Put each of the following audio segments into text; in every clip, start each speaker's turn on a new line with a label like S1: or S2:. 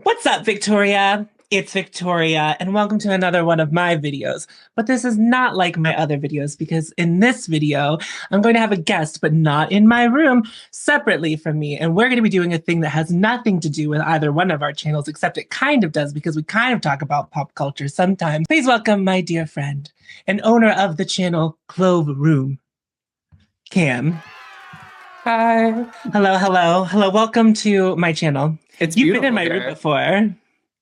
S1: What's up, Victoria? It's Victoria, and welcome to another one of my videos. But this is not like my other videos because in this video, I'm going to have a guest, but not in my room, separately from me. And we're going to be doing a thing that has nothing to do with either one of our channels, except it kind of does because we kind of talk about pop culture sometimes. Please welcome my dear friend and owner of the channel Clove Room, Cam.
S2: Hi.
S1: Hello. Welcome to my channel. You've been in my room before.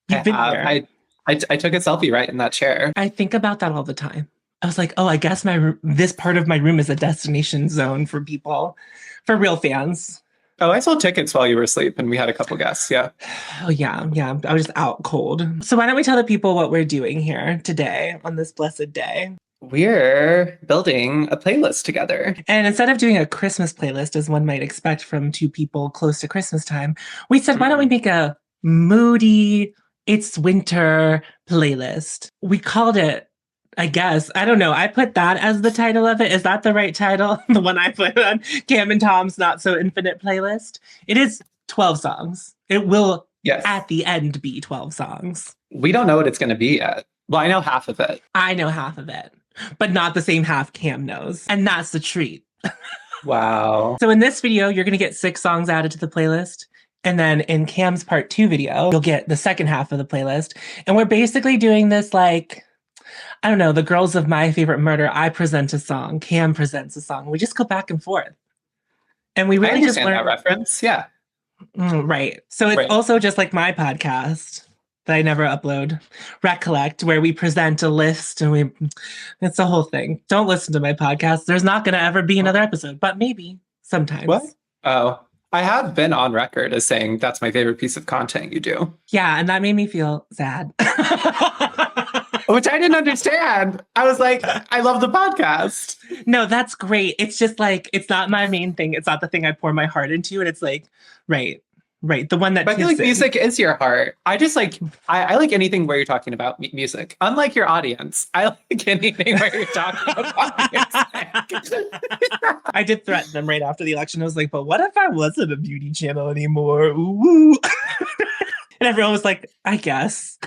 S1: You've been here.
S2: I took a selfie right in that chair.
S1: I think about that all the time. I was like, oh, I guess this part of my room is a destination zone for people, for real fans.
S2: Oh, I sold tickets while you were asleep and we had a couple guests, yeah.
S1: Oh, yeah. I was just out cold. So why don't we tell the people what we're doing here today on this blessed day?
S2: We're building a playlist together.
S1: And instead of doing a Christmas playlist, as one might expect from two people close to Christmas time, we said, why don't we make a moody, it's winter playlist? We called it, I guess, I don't know. I put that as the title of it. Is that the right title? The one I put on Cam and Tom's Not So Infinite playlist. It is 12 songs. It will, at the end, be 12 songs.
S2: We don't know what it's going to be yet. Well, I know half of it.
S1: I know half of it, but not the same half Cam knows. And that's the treat.
S2: Wow.
S1: So in this video, you're going to get 6 songs added to the playlist. And then in Cam's part 2 video, you'll get the second half of the playlist. And we're basically doing this like, I don't know, the girls of My Favorite Murder. I present a song, Cam presents a song. We just go back and forth. And we really just learn
S2: that reference. Yeah.
S1: Right. So it's also just like my podcast that I never upload, Recollect, where we present a list and it's the whole thing. Don't listen to my podcast. There's not going to ever be another episode, but maybe sometimes.
S2: What? Oh, I have been on record as saying that's my favorite piece of content you do.
S1: Yeah, and that made me feel sad.
S2: Which I didn't understand. I was like, I love the podcast.
S1: No, that's great. It's just like, it's not my main thing. It's not the thing I pour my heart into. And it's like, right. The one that
S2: but I feel like music is your heart. I just like, I like anything where you're talking about music. Unlike your audience, I like anything where you're talking about music.
S1: I did threaten them right after the election. I was like, but what if I wasn't a beauty channel anymore? Ooh. And everyone was like, I guess.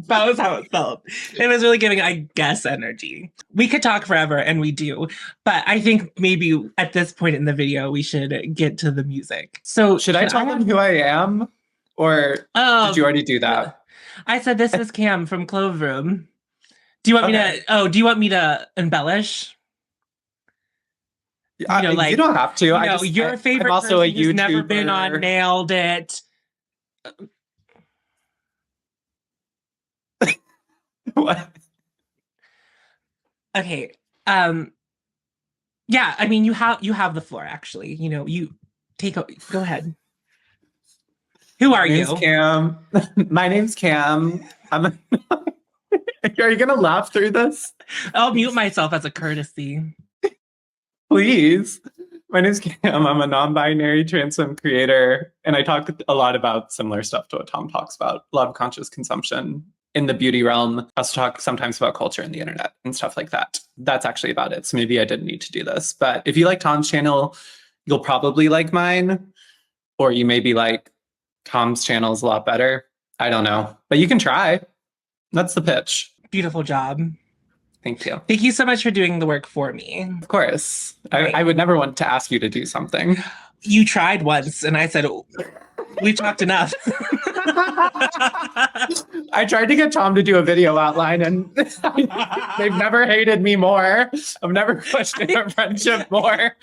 S1: That was how it felt. It was really giving, I guess, energy. We could talk forever, and we do. But I think maybe at this point in the video, we should get to the music. So
S2: should I tell them who I am? Or did you already do that?
S1: I said, this is Cam from Clove Room. Do you want me to, do you want me to embellish?
S2: You don't have to.
S1: Your favorite
S2: I'm also
S1: person
S2: a YouTuber.
S1: Who's never been on Nailed It.
S2: What?
S1: Okay. Yeah, I mean, you have the floor, actually. You go ahead. Who are you?
S2: Cam. My name's Cam. Are you gonna laugh through this?
S1: I'll mute myself as a courtesy.
S2: Please. My name's Cam. I'm a non-binary trans femme creator, and I talk a lot about similar stuff to what Tom talks about. A lot of conscious consumption in the beauty realm. I also talk sometimes about culture and the internet and stuff like that. That's actually about it. So maybe I didn't need to do this. But if you like Tom's channel, you'll probably like mine. Or you may be like, Tom's channel is a lot better. I don't know. But you can try. That's the pitch.
S1: Beautiful job.
S2: Thank you.
S1: Thank you so much for doing the work for me.
S2: Of course.
S1: Right.
S2: I would never want to ask you to do something.
S1: You tried once and I said, we've talked enough.
S2: I tried to get Tom to do a video outline and they've never hated me more. I've never questioned our friendship more.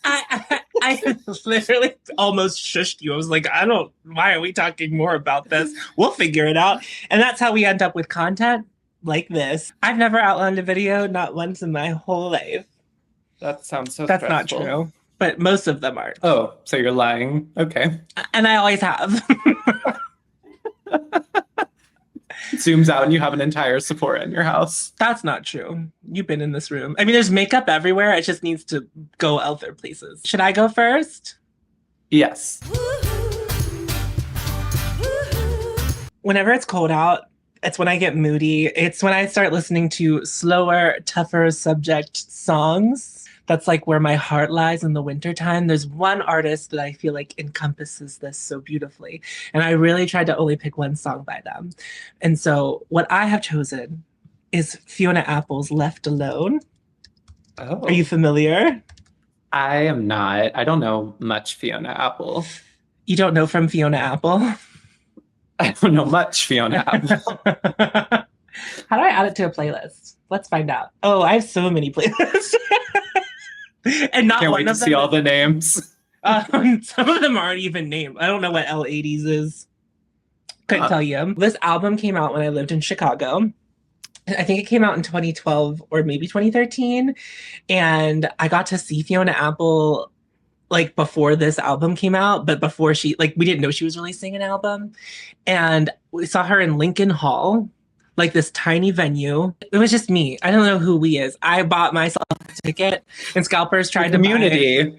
S1: I literally almost shushed you. I was like, why are we talking more about this? We'll figure it out. And that's how we end up with content like this. I've never outlined a video, not once in my whole life.
S2: That sounds so
S1: That's
S2: stressful.
S1: Not true. But most of them aren't.
S2: Oh, so you're lying. Okay.
S1: And I always have.
S2: Zooms out and you have an entire Sephora in your house.
S1: That's not true. You've been in this room. I mean, there's makeup everywhere. It just needs to go other places. Should I go first?
S2: Yes.
S1: Whenever it's cold out, it's when I get moody. It's when I start listening to slower, tougher subject songs. That's like where my heart lies in the wintertime. There's one artist that I feel like encompasses this so beautifully. And I really tried to only pick one song by them. And so what I have chosen is Fiona Apple's Left Alone.
S2: Oh.
S1: Are you familiar?
S2: I am not. I don't know much Fiona Apple.
S1: You don't know from Fiona Apple?
S2: I don't know much Fiona Apple.
S1: How do I add it to a playlist? Let's find out. Oh, I have so many playlists. And not
S2: Can't
S1: one
S2: wait to
S1: of them
S2: see all the names.
S1: some of them aren't even named. I don't know what L80s is. Couldn't tell you. This album came out when I lived in Chicago. I think it came out in 2012 or maybe 2013. And I got to see Fiona Apple like before this album came out, but before she, like, we didn't know she was releasing an album. And we saw her in Lincoln Hall, like this tiny venue. It was just me. I don't know who we is. I bought myself a ticket and scalpers tried to buy it.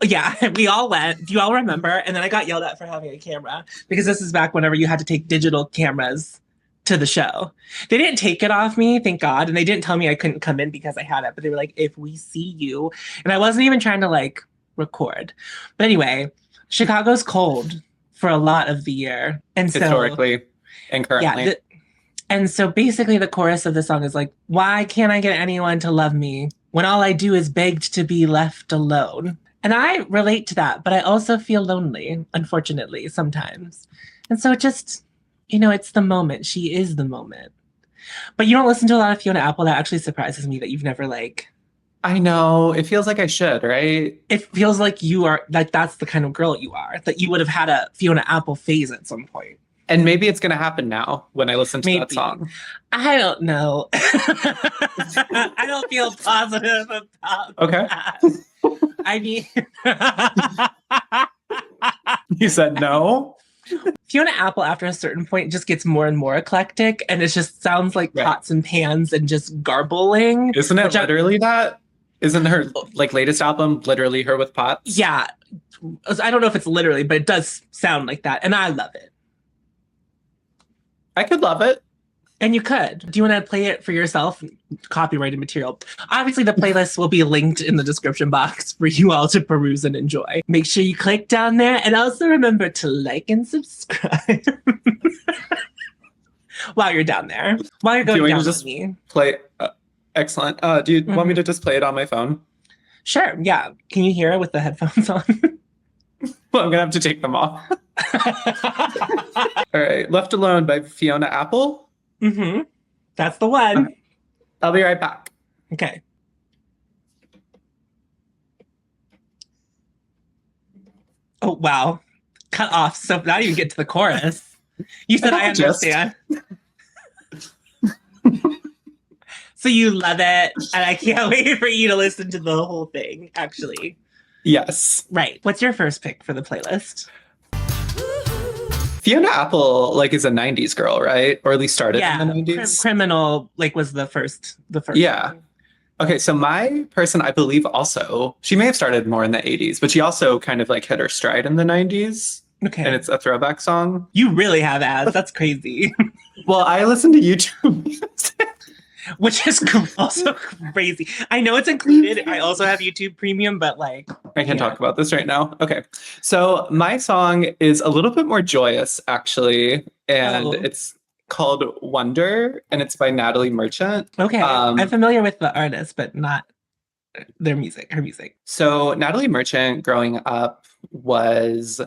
S1: Yeah, we all went. Do you all remember? And then I got yelled at for having a camera because this is back whenever you had to take digital cameras to the show. They didn't take it off me, thank God. And they didn't tell me I couldn't come in because I had it. But they were like, if we see you. And I wasn't even trying to like record. But anyway, Chicago's cold for a lot of the year. And so
S2: historically and currently.
S1: Yeah, and so basically the chorus of the song is like, why can't I get anyone to love me when all I do is begged to be left alone? And I relate to that, but I also feel lonely, unfortunately, sometimes. And so it just, you know, it's the moment. She is the moment. But you don't listen to a lot of Fiona Apple. That actually surprises me that you've never like...
S2: I know. It feels like I should, right?
S1: It feels like you are, like that's the kind of girl you are, that you would have had a Fiona Apple phase at some point.
S2: And maybe it's going to happen now when I listen to that song.
S1: I don't know. I don't feel positive about that. I mean...
S2: You said no?
S1: Fiona Apple, after a certain point, just gets more and more eclectic, and it just sounds like pots and pans and just garbling.
S2: Isn't it literally that? Isn't her like latest album literally her with pots?
S1: Yeah. I don't know if it's literally, but it does sound like that, and I love it.
S2: I could love it.
S1: And you could. Do you want to play it for yourself? Copyrighted material. Obviously, the playlist will be linked in the description box for you all to peruse and enjoy. Make sure you click down there, and also remember to like and subscribe while you're down there. While you're going down with me.
S2: Play. Excellent. Do you want me to just play it on my phone?
S1: Sure. Yeah. Can you hear it with the headphones on?
S2: Well, I'm gonna have to take them off. All right. Left Alone by Fiona Apple.
S1: Mm-hmm. That's the one.
S2: I'll be right back.
S1: Okay. Oh, wow. Cut off. So now you get to the chorus. You said I understand. So you love it. And I can't wait for you to listen to the whole thing, actually.
S2: Yes.
S1: Right. What's your first pick for the playlist?
S2: Fiona Apple, like, is a 90s girl, right? Or at least started in the 90s.
S1: Criminal, like, was the first.
S2: Yeah. One. Okay, so my person, I believe also, she may have started more in the 80s, but she also kind of, like, hit her stride in the 90s.
S1: Okay.
S2: And it's a throwback song.
S1: You really have ads. That's crazy.
S2: Well, I listen to YouTube music.
S1: Which is also crazy. I know it's included. I also have YouTube Premium, but like...
S2: I can't talk about this right now. Okay. So my song is a little bit more joyous, actually. And it's called Wonder, and it's by Natalie Merchant.
S1: Okay. I'm familiar with the artist, but not her music.
S2: So Natalie Merchant, growing up, was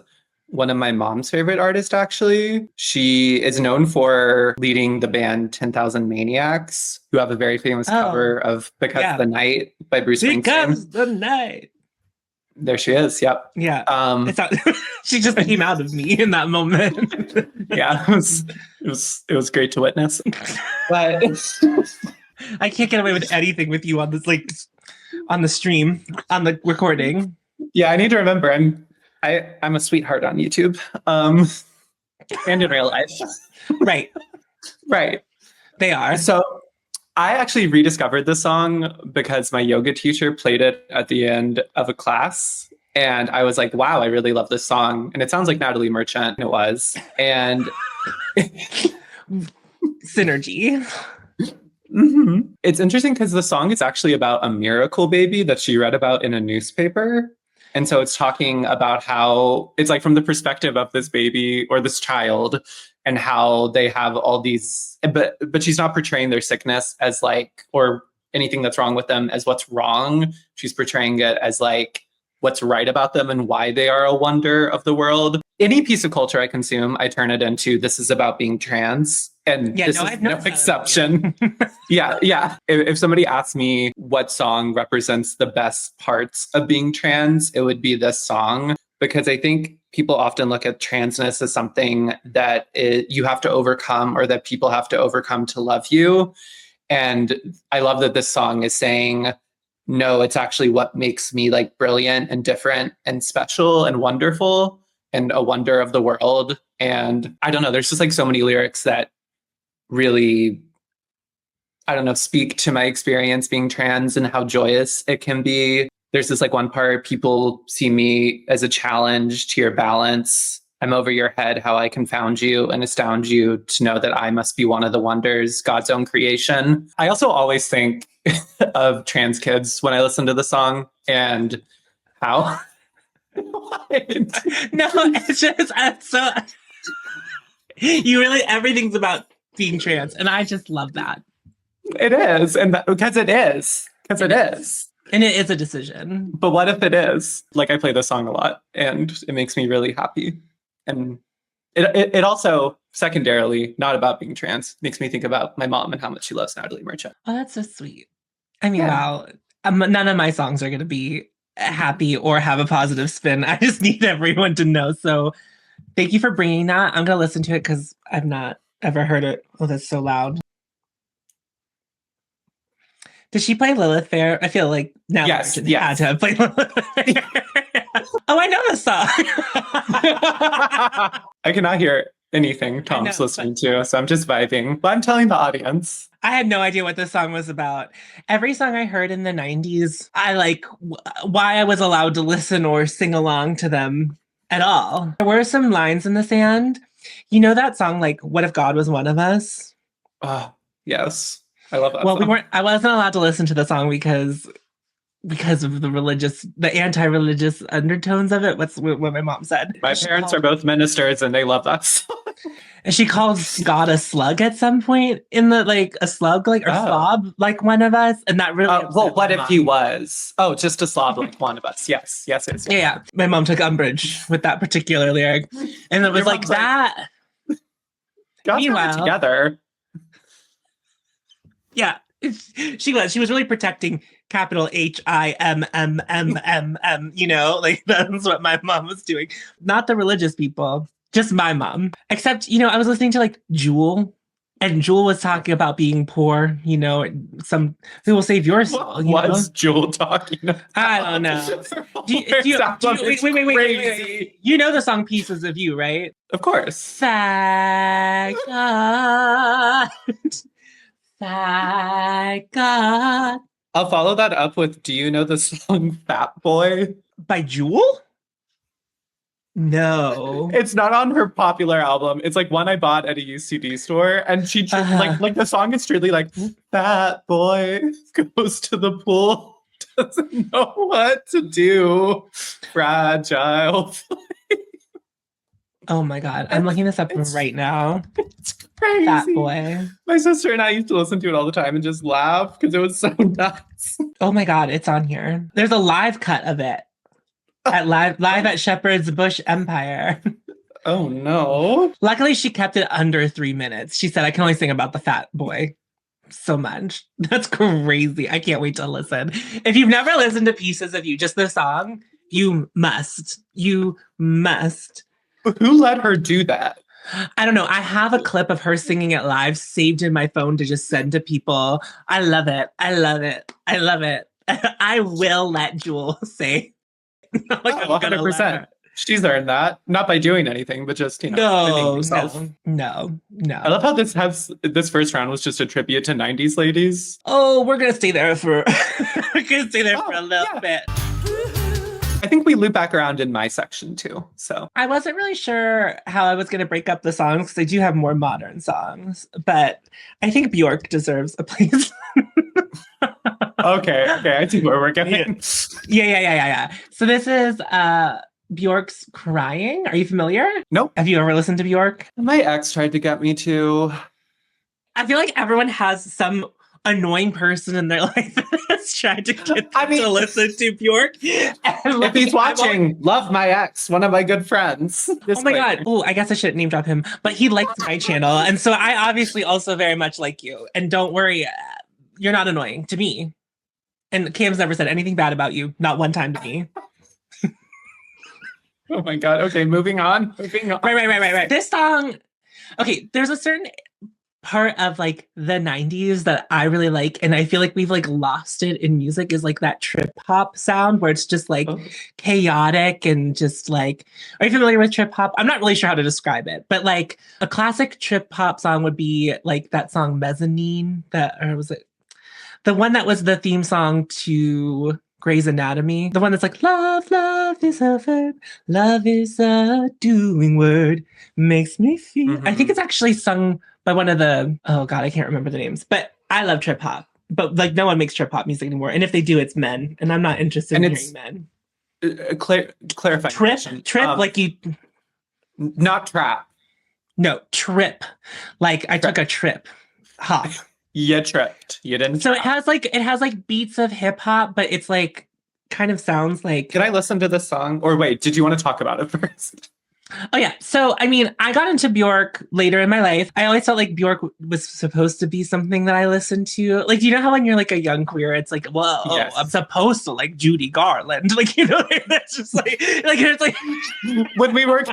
S2: one of my mom's favorite artists, actually. She is known for leading the band 10,000 Maniacs, who have a very famous cover of Because the Night by Bruce Springsteen. Because
S1: the Night.
S2: There she is, yep.
S1: Yeah. She just came out of me in that moment.
S2: Yeah, it was great to witness. But
S1: I can't get away with anything with you on this, like, on the stream, on the recording.
S2: Yeah, I need to remember I'm a sweetheart on YouTube, and in real life.
S1: Right.
S2: Right.
S1: They are.
S2: So I actually rediscovered this song because my yoga teacher played it at the end of a class. And I was like, wow, I really love this song. And it sounds like Natalie Merchant. It was. And
S1: synergy.
S2: It's interesting because the song is actually about a miracle baby that she read about in a newspaper. And so it's talking about how it's like from the perspective of this baby or this child and how they have all these, but she's not portraying their sickness as like, or anything that's wrong with them as what's wrong. She's portraying it as like what's right about them and why they are a wonder of the world. Any piece of culture I consume, I turn it into this is about being trans. And this is no exception. Yeah. If somebody asks me what song represents the best parts of being trans, it would be this song. Because I think people often look at transness as something that you have to overcome or that people have to overcome to love you. And I love that this song is saying, no, it's actually what makes me like brilliant and different and special and wonderful and a wonder of the world. And I don't know, there's just like so many lyrics that really, I don't know, speak to my experience being trans and how joyous it can be. There's this like one part, people see me as a challenge to your balance. I'm over your head, how I confound you and astound you to know that I must be one of the wonders, God's own creation. I also always think of trans kids when I listen to the song and how...
S1: No, it's just so... You really, everything's about being trans. And I just love that.
S2: It is. And because it is. Because it is.
S1: And it is a decision.
S2: But what if it is? Like, I play this song a lot and it makes me really happy. And it also, secondarily, not about being trans, makes me think about my mom and how much she loves Natalie Merchant.
S1: Oh, that's so sweet. I mean, wow. None of my songs are going to be happy or have a positive spin. I just need everyone to know. So thank you for bringing that. I'm going to listen to it because I've not ever heard it. Oh, that's so loud. Did she play Lilith Fair? I feel like now
S2: yes.
S1: had to have played Lilith Fair. Oh, I know this song.
S2: I cannot hear anything Tom's listening to, so I'm just vibing. But I'm telling the audience.
S1: I had no idea what this song was about. Every song I heard in the 90s, I like why I was allowed to listen or sing along to them at all. There were some lines in the sand. You know that song, like, What If God Was One of Us?
S2: Yes. I love that
S1: song. I wasn't allowed to listen to the song because of the anti-religious undertones of it. What my mom said.
S2: My parents are both ministers and they love that song.
S1: And she calls God a slug at some point in the, like, a slug, like, or slob, like one of us. And that really
S2: well, what if he was? Oh, just a slob like one of us. Yes.
S1: Yeah. My mom took umbrage with that particular lyric. And it was like that.
S2: God's got it together.
S1: Yeah. She was really protecting capital HIMMMMM, you know, like that's what my mom was doing. Not the religious people, just my mom. Except, you know, I was listening to like Jewel, and Jewel was talking about being poor, you know, some who will save your soul.
S2: What's Jewel talking about?
S1: I don't know. Wait. You know the song Pieces of You, right?
S2: Of course.
S1: Thank God. Thank God.
S2: I'll follow that up with, do you know the song Fat Boy?
S1: By Jewel? No.
S2: It's not on her popular album. It's like one I bought at a UCD store. And she like the song is truly like, Fat Boy goes to the pool, doesn't know what to do. Fragile.
S1: Oh my God. I'm looking this up right now.
S2: It's crazy.
S1: Fat Boy.
S2: My sister and I used to listen to it all the time and just laugh because it was so nuts.
S1: Oh my God, it's on here. There's a live cut of it at live at Shepherd's Bush Empire.
S2: Oh no.
S1: Luckily, she kept it under 3 minutes. She said, I can only sing about the fat boy so much. That's crazy. I can't wait to listen. If you've never listened to Pieces of You, just the song, you must. You must.
S2: Who let her do that?
S1: I don't know. I have a clip of her singing it live saved in my phone to just send to people. I love it. I will let Jewel say.
S2: Like, 100%. She's earned that. Not by doing anything, but just, you know,
S1: No.
S2: I love how this first round was just a tribute to 90s ladies.
S1: Oh, we're going to stay there for a little bit.
S2: I think we loop back around in my section too. So
S1: I wasn't really sure how I was going to break up the songs because I do have more modern songs, but I think Björk deserves a place.
S2: okay, I see where we're going.
S1: Yeah. So this is Björk's Crying. Are you familiar?
S2: Nope.
S1: Have you ever listened to Björk?
S2: My ex tried to get me to.
S1: I feel like everyone has some annoying person in their life that's tried to get them to listen to Björk. And,
S2: if he's watching, love my ex, one of my good friends.
S1: Oh my God. Oh, I guess I shouldn't name drop him, but he likes my channel. And so I obviously also very much like you. And don't worry, you're not annoying to me. And Cam's never said anything bad about you, not one time to me.
S2: Oh my God. Okay, moving on.
S1: Right. This song, okay, there's a certain part of like the 90s that I really like, and I feel like we've like lost it in music, is like that trip hop sound where it's just like chaotic and just like, are you familiar with trip hop? I'm not really sure how to describe it, but like a classic trip hop song would be like that song Mezzanine, or was it the one that was the theme song to Grey's Anatomy? The one that's like, love is a verb, love is a doing word, makes me feel. I think it's actually sung by one of the, oh God, I can't remember the names, but I love trip hop. But like no one makes trip hop music anymore. And if they do, it's men. And I'm not interested in hearing men.
S2: Clarify.
S1: Trip, like you.
S2: Not trap.
S1: No, trip. Like I took a trip. Hop.
S2: You tripped. You didn't.
S1: So it has like beats of hip hop, but it's like kind of sounds like.
S2: Can I listen to this song? Or wait, did you want to talk about it first?
S1: Oh yeah. So I mean, I got into Björk later in my life. I always felt like Björk was supposed to be something that I listened to. Like, you know how when you're like a young queer, it's like, whoa, yes. I'm supposed to like Judy Garland. Like, you know, that's just like it's like
S2: when we were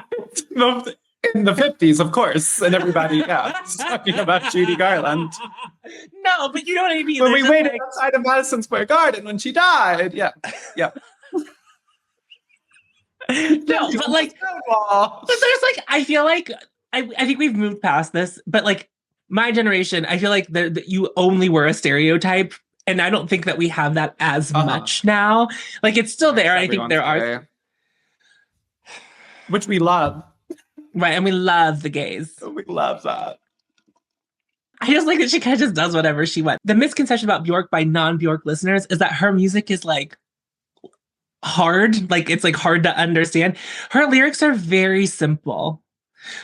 S2: in the 50s, of course, and everybody was talking about Judy Garland.
S1: No, but you know what I mean.
S2: When we waited outside of Madison Square Garden when she died. Yeah.
S1: No, but like, but there's like, I feel like I think we've moved past this, but like my generation, I feel like you only were a stereotype, and I don't think that we have that as much now. Like it's still there. I think there are,
S2: which we love.
S1: Right, and we love the gays.
S2: We love that.
S1: I just like that she kind of just does whatever she wants. The misconception about Björk by non-Björk listeners is that her music is like hard, like it's like hard to understand. Her lyrics are very simple.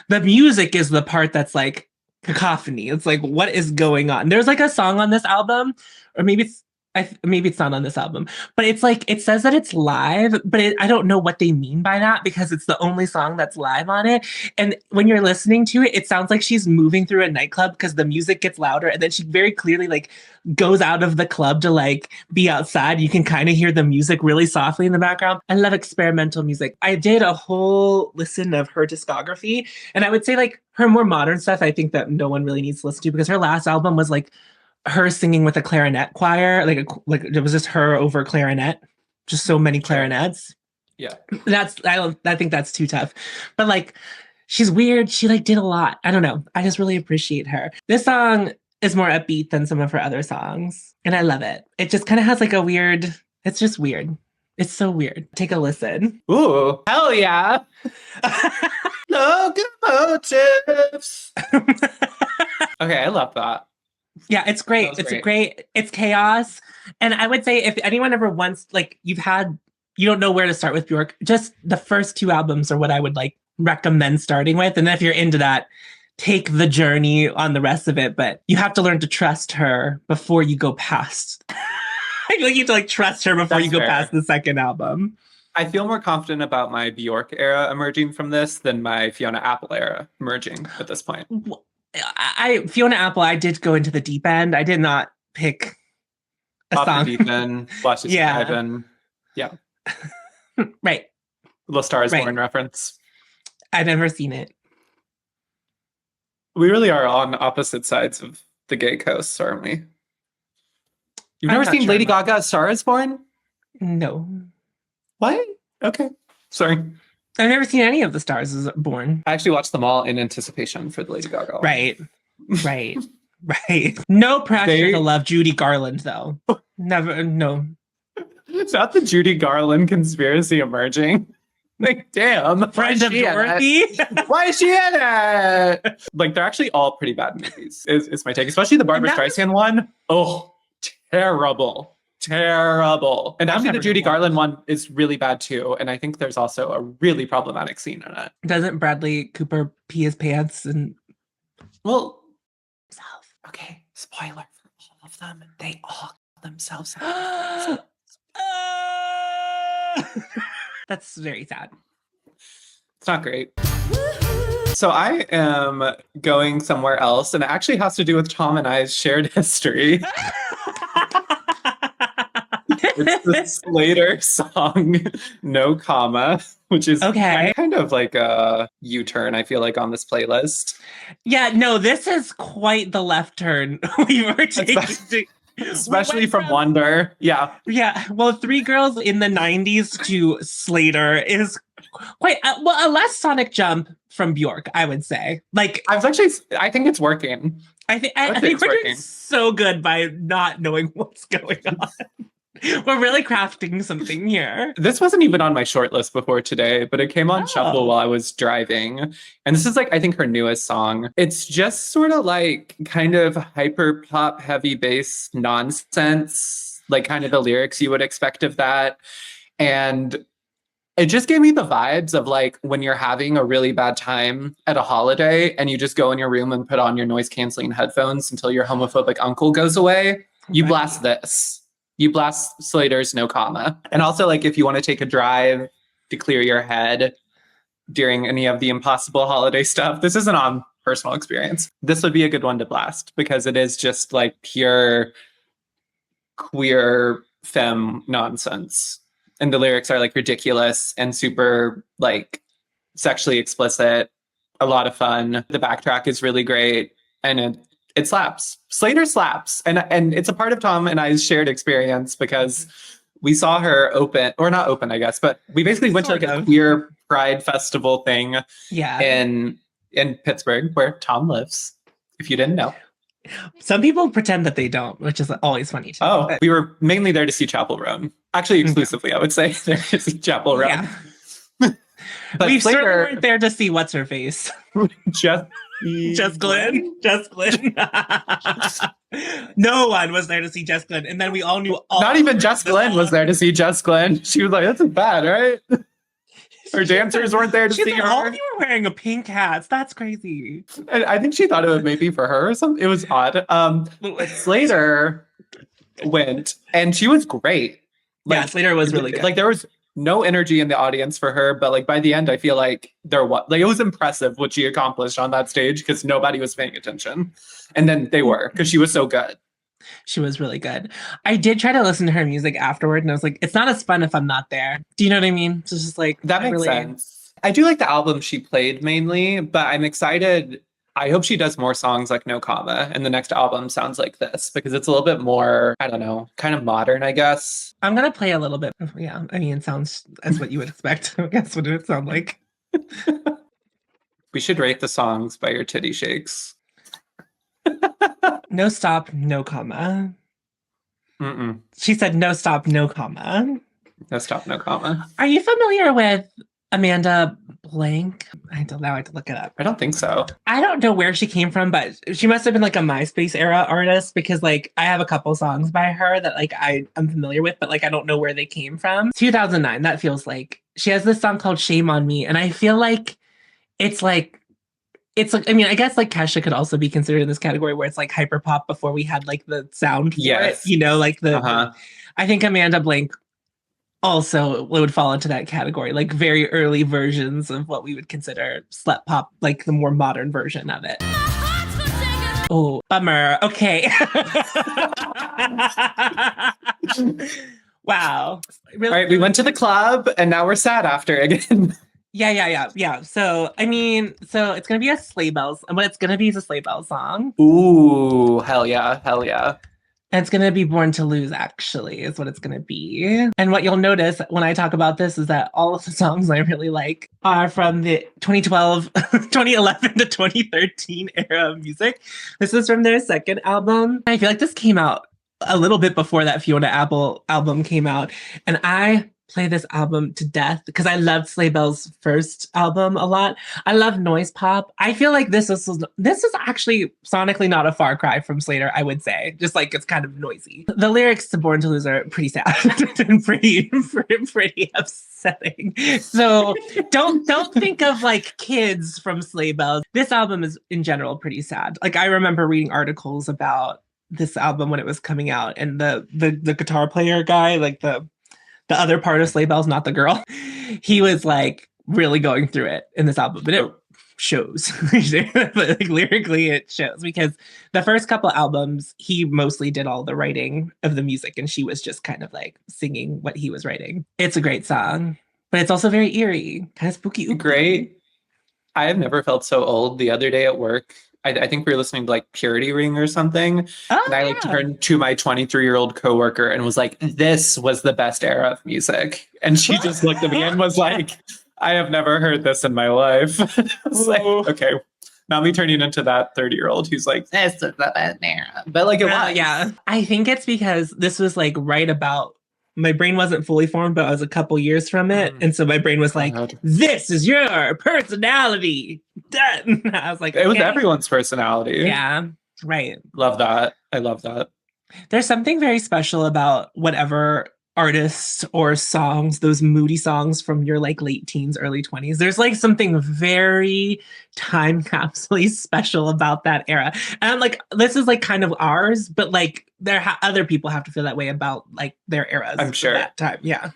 S1: The music is the part that's like cacophony. It's like, what is going on? There's like a song on this album, or maybe it's not on this album, but it's like, it says that it's live, but I don't know what they mean by that because it's the only song that's live on it. And when you're listening to it, it sounds like she's moving through a nightclub because the music gets louder. And then she very clearly like goes out of the club to like be outside. You can kind of hear the music really softly in the background. I love experimental music. I did a whole listen of her discography, and I would say like her more modern stuff, I think that no one really needs to listen to, because her last album was like her singing with a clarinet choir, like it was just her over clarinet, just so many clarinets.
S2: Yeah,
S1: I think that's too tough. But like, she's weird. She like did a lot. I don't know. I just really appreciate her. This song is more upbeat than some of her other songs, and I love it. It just kind of has like a weird. It's just weird. It's so weird. Take a listen.
S2: Ooh, hell yeah! Locomotives. Okay, I love that.
S1: Yeah, it's great. It's chaos. And I would say if anyone ever wants, like, you don't know where to start with Björk, just the first 2 albums are what I would like recommend starting with. And then if you're into that, take the journey on the rest of it. But you have to learn to trust her before you go past. I feel like you have to like trust her before you go past the second album.
S2: I feel more confident about my Björk era emerging from this than my Fiona Apple era emerging at this point.
S1: Fiona Apple, I did go into the deep end. I did not pick a
S2: Off
S1: song.
S2: The deep end, Flashes of Heaven. Yeah.
S1: Right.
S2: The Star is Born reference.
S1: I've never seen it.
S2: We really are on opposite sides of the gay coast, aren't we? You've never seen Lady Gaga's Star is Born?
S1: No.
S2: What? Okay. Sorry.
S1: I've never seen any of the Stars is Born.
S2: I actually watched them all in anticipation for the Lady Gaga.
S1: Right. No pressure to love Judy Garland, though. Never, no.
S2: It's not the Judy Garland conspiracy emerging. Like, damn.
S1: Friend of Dorothy.
S2: Why is she in it? Like, they're actually all pretty bad movies, is my take. Especially the Barbra Streisand one. Oh, terrible. Terrible. And actually, the Judy Garland one is really bad too. And I think there's also a really problematic scene in it.
S1: Doesn't Bradley Cooper pee his pants and...
S2: Well, okay, spoiler for all of them. They all kill themselves.
S1: That's very sad.
S2: It's not great. So I am going somewhere else, and it actually has to do with Tom and I's shared history. It's the Slater song, No Comma, which is kind of like a U-turn, I feel like, on this playlist.
S1: Yeah, no, this is quite the left turn we were taking.
S2: Especially from Wonder. Yeah.
S1: Yeah. Well, Three Girls in the 90s to Slater is quite a less sonic jump from Björk, I would say. Like,
S2: I think it's working.
S1: I think we're doing so good by not knowing what's going on. We're really crafting something here.
S2: This wasn't even on my short list before today, but it came on shuffle while I was driving. And this is like, I think, her newest song. It's just sort of like kind of hyperpop heavy bass nonsense, like kind of the lyrics you would expect of that. And it just gave me the vibes of like when you're having a really bad time at a holiday and you just go in your room and put on your noise canceling headphones until your homophobic uncle goes away. You blast this. You blast Slater's No Comma. And also, like, if you want to take a drive to clear your head during any of the impossible holiday stuff, this isn't on personal experience. This would be a good one to blast because it is just like pure queer femme nonsense. And the lyrics are like ridiculous and super like sexually explicit. A lot of fun. The backtrack is really great. And it slaps. Slater slaps. And it's a part of Tom and I's shared experience because we saw her not open, I guess, but we basically went to like a queer pride festival thing in Pittsburgh where Tom lives, if you didn't know.
S1: Some people pretend that they don't, which is always funny to me.
S2: We were mainly there to see Chapel Roan. Actually, exclusively, I would say, there to see Chapel Roan.
S1: Yeah. But we certainly weren't there to see what's her face. Just Glenn. No one was there to see Just Glenn. And then we all knew
S2: not even Just Glenn was there to see Just Glenn. She was like, that's bad, right? Her dancers weren't there to see her.
S1: All of you were wearing a pink hat. That's crazy.
S2: And I think she thought it was maybe for her or something. It was odd. Slater went and she was great.
S1: Like, Slater was really good.
S2: Like there was no energy in the audience for her, but like by the end, I feel like it was impressive what she accomplished on that stage because nobody was paying attention, and then they were because she was so good.
S1: She was really good. I did try to listen to her music afterward, and I was like, it's not as fun if I'm not there. Do you know what I mean? So it's just like
S2: that makes sense. I do like the album she played mainly, but I'm excited. I hope she does more songs like No Comma, and the next album sounds like this because it's a little bit more, I don't know, kind of modern, I guess.
S1: I'm going to play a little bit. Yeah, I mean, it sounds as what you would expect. I guess what it would sound like.
S2: We should rate the songs by your titty shakes.
S1: No stop, no comma.
S2: Mm-mm.
S1: She said no stop, no comma.
S2: No stop, no comma.
S1: Are you familiar with Amanda Blank? I don't know. I have to look it up.
S2: I don't think so.
S1: I don't know where she came from, but she must have been like a MySpace era artist because like I have a couple songs by her that like I'm familiar with, but like I don't know where they came from. 2009, that feels like. She has this song called Shame on Me, and I feel like it's like, I mean, I guess like Kesha could also be considered in this category where it's like hyperpop before we had like the sound for it, you know, like I think Amanda Blank also would fall into that category, like very early versions of what we would consider slut pop, like the more modern version of it. Oh, bummer. Okay. Wow.
S2: Really? All right, we went to the club and now we're sad after again.
S1: Yeah. So, I mean, it's going to be a Sleigh Bells. And what it's going to be is a Sleigh Bells song.
S2: Ooh, hell yeah.
S1: And it's going to be Born to Lose, actually, is what it's going to be. And what you'll notice when I talk about this is that all of the songs I really like are from the 2011 to 2013 era of music. This is from their second album. I feel like this came out a little bit before that Fiona Apple album came out. And I play this album to death because I loved Sleigh Bells' first album a lot. I love noise pop. I feel like this is actually sonically not a far cry from Slater, I would say. Just like it's kind of noisy. The lyrics to Born to Lose are pretty sad and pretty upsetting. So don't think of like kids from Sleigh Bells. This album is in general pretty sad. Like I remember reading articles about this album when it was coming out, and the guitar player guy, like the other part of Sleigh Bells, not the girl, he was like really going through it in this album, but it shows. Like, lyrically, it shows because the first couple albums, he mostly did all the writing of the music, and she was just kind of like singing what he was writing. It's a great song, but it's also very eerie, kind of spooky.
S2: Great. I have never felt so old. The other day at work, I think we were listening to like Purity Ring or something.
S1: Oh,
S2: and I like turned to my 23-year-old coworker and was like, this was the best era of music. And she just looked at me and was like, I have never heard this in my life. I was like, okay, not me turning into that 30-year-old who's like, this is the best era. But like it was.
S1: Yeah. I think it's because this was like right about, my brain wasn't fully formed, but I was a couple years from it. And so my brain was like, this is your personality. Done. I was like,
S2: it was everyone's personality.
S1: Yeah, right.
S2: Love that. I love that.
S1: There's something very special about whatever artists or songs, those moody songs from your like late teens, early 20s. There's like something very time capsule special about that era. And I'm like, this is like kind of ours, but like other people have to feel that way about like their eras.
S2: I'm sure.
S1: That time. Yeah.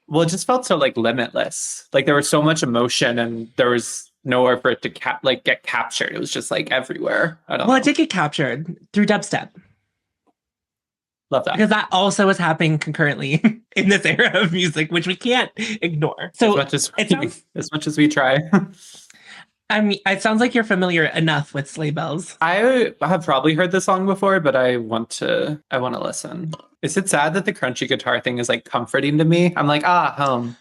S2: Well, it just felt so like limitless. Like there was so much emotion and there was nowhere for it to get captured. It was just like everywhere. I don't know.
S1: It did get captured through dubstep.
S2: Love that.
S1: Because that also was happening concurrently in this era of music, which we can't ignore. So
S2: as much as we try.
S1: I mean, it sounds like you're familiar enough with Sleigh Bells.
S2: I have probably heard this song before, but I want to listen. Is it sad that the crunchy guitar thing is like comforting to me? I'm like, home.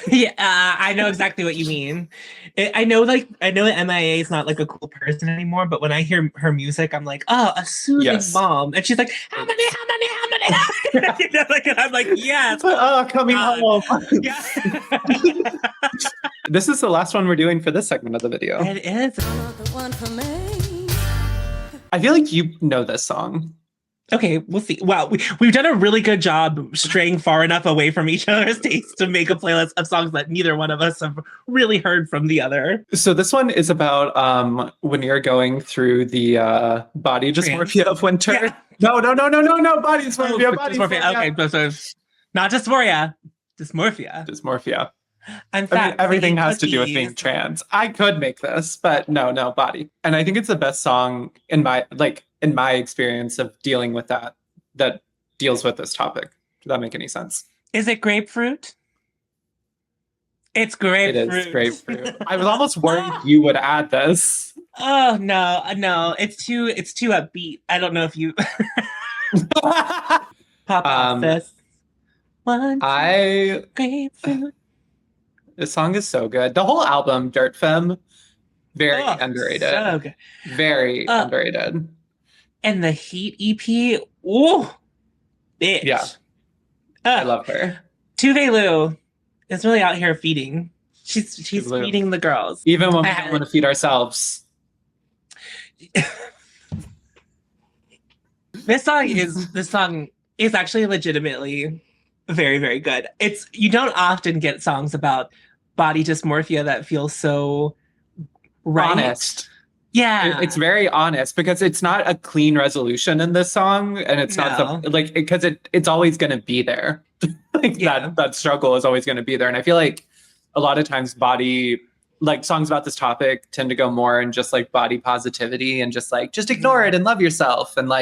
S1: Yeah, I know exactly what you mean. I know that MIA is not like a cool person anymore, but when I hear her music, I'm like, oh, a soothing mom. And she's like, how many? You know, like, and I'm like, yes.
S2: Coming home.
S1: Yeah.
S2: This is the last one we're doing for this segment of the video.
S1: It is.
S2: I feel like you know this song.
S1: Okay, we'll see. Wow, we've done a really good job straying far enough away from each other's tastes to make a playlist of songs that neither one of us have really heard from the other.
S2: So this one is about when you're going through the body dysmorphia of winter. Yeah. No, body dysmorphia. Body dysmorphia.
S1: Okay, so not dysphoria, dysmorphia.
S2: Dysmorphia.
S1: In fact,
S2: everything has to do with being trans. I could make this, but no, body. And I think it's the best song in my experience of dealing with that deals with this topic. Does that make any sense?
S1: Is it grapefruit? It's grapefruit.
S2: It is grapefruit. I was almost worried you would add this.
S1: Oh no. It's too upbeat. I don't know if you pop off this. Grapefruit.
S2: This song is so good. The whole album, Dirt Femme, very underrated.
S1: So good.
S2: Very underrated.
S1: And the Heat EP, ooh, bitch.
S2: Yeah. I love her.
S1: Tove Lo is really out here feeding. She's feeding the girls.
S2: Even when we don't want to feed ourselves.
S1: This song is actually legitimately very, very good. You don't often get songs about body dysmorphia that feel so right.
S2: Honest.
S1: Yeah.
S2: It's very honest because it's not a clean resolution in this song. And it's not because it's always going to be there. That struggle is always going to be there. And I feel like a lot of times songs about this topic tend to go more in just like body positivity and just ignore it and love yourself. And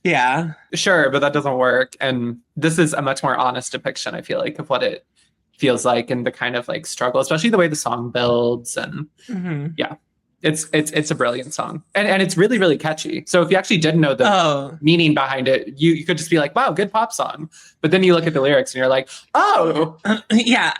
S1: yeah,
S2: sure, but that doesn't work. And this is a much more honest depiction, I feel like, of what it feels like and the kind of struggle, especially the way the song builds. And yeah. It's a brilliant song, and it's really, really catchy. So if you actually didn't know the meaning behind it, you could just be like, wow, good pop song. But then you look at the lyrics and you're like, oh,
S1: yeah.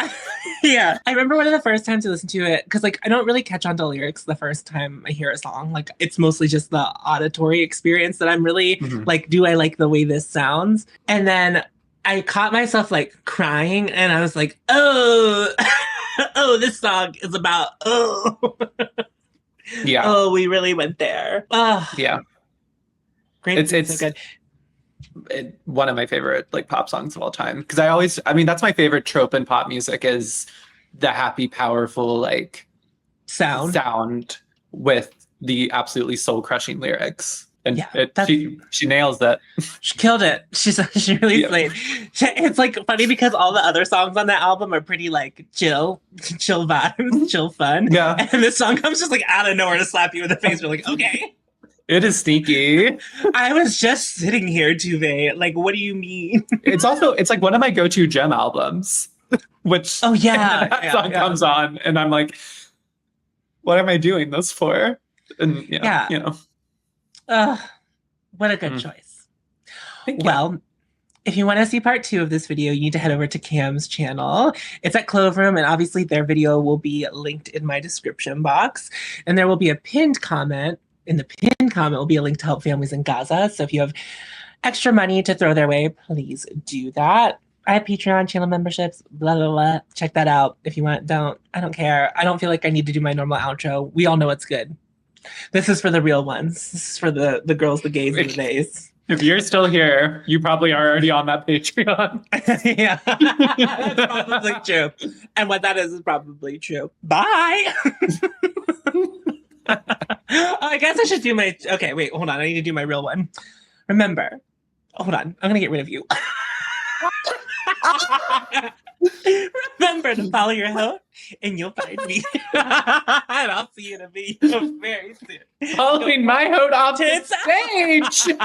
S1: Yeah. I remember one of the first times I listened to it, because like I don't really catch on to lyrics the first time I hear a song. Like it's mostly just the auditory experience that I'm really like, do I like the way this sounds? And then I caught myself like crying, and I was like, oh, oh, this song is about
S2: yeah.
S1: Oh, we really went there.
S2: Yeah.
S1: Great. It's so
S2: good. One of my favorite like pop songs of all time. Because I mean, that's my favorite trope in pop music is the happy, powerful, like sound with the absolutely soul crushing lyrics. And yeah, she nails that.
S1: She killed it. She really slayed. It's like funny because all the other songs on that album are pretty like chill vibes, chill fun.
S2: Yeah.
S1: And this song comes just like out of nowhere to slap you in the face. You're like, okay.
S2: It is sneaky.
S1: I was just sitting here, Tove. Like, what do you mean?
S2: It's like one of my go-to Gem albums. Which that song comes on, and I'm like, what am I doing this for? And you know.
S1: What a good choice. Well, if you want to see part 2 of this video, you need to head over to Cam's channel. It's at Cloveroom, and obviously their video will be linked in my description box. And there will be a pinned comment. In the pinned comment will be a link to help families in Gaza. So if you have extra money to throw their way, please do that. I have Patreon channel memberships, blah, blah, blah. Check that out. If you want, I don't care. I don't feel like I need to do my normal outro. We all know it's good. This is for the real ones. This is for the girls, the gays, and the days.
S2: If you're still here, you probably are already on that Patreon.
S1: Yeah, that's probably true. And what that is probably true. Bye. I guess I should do my... Okay, wait, hold on. I need to do my real one. Remember. Hold on. I'm going to get rid of you. Remember to follow your host and you'll find me. And I'll see you in a video very soon.
S2: Following my host off the stage.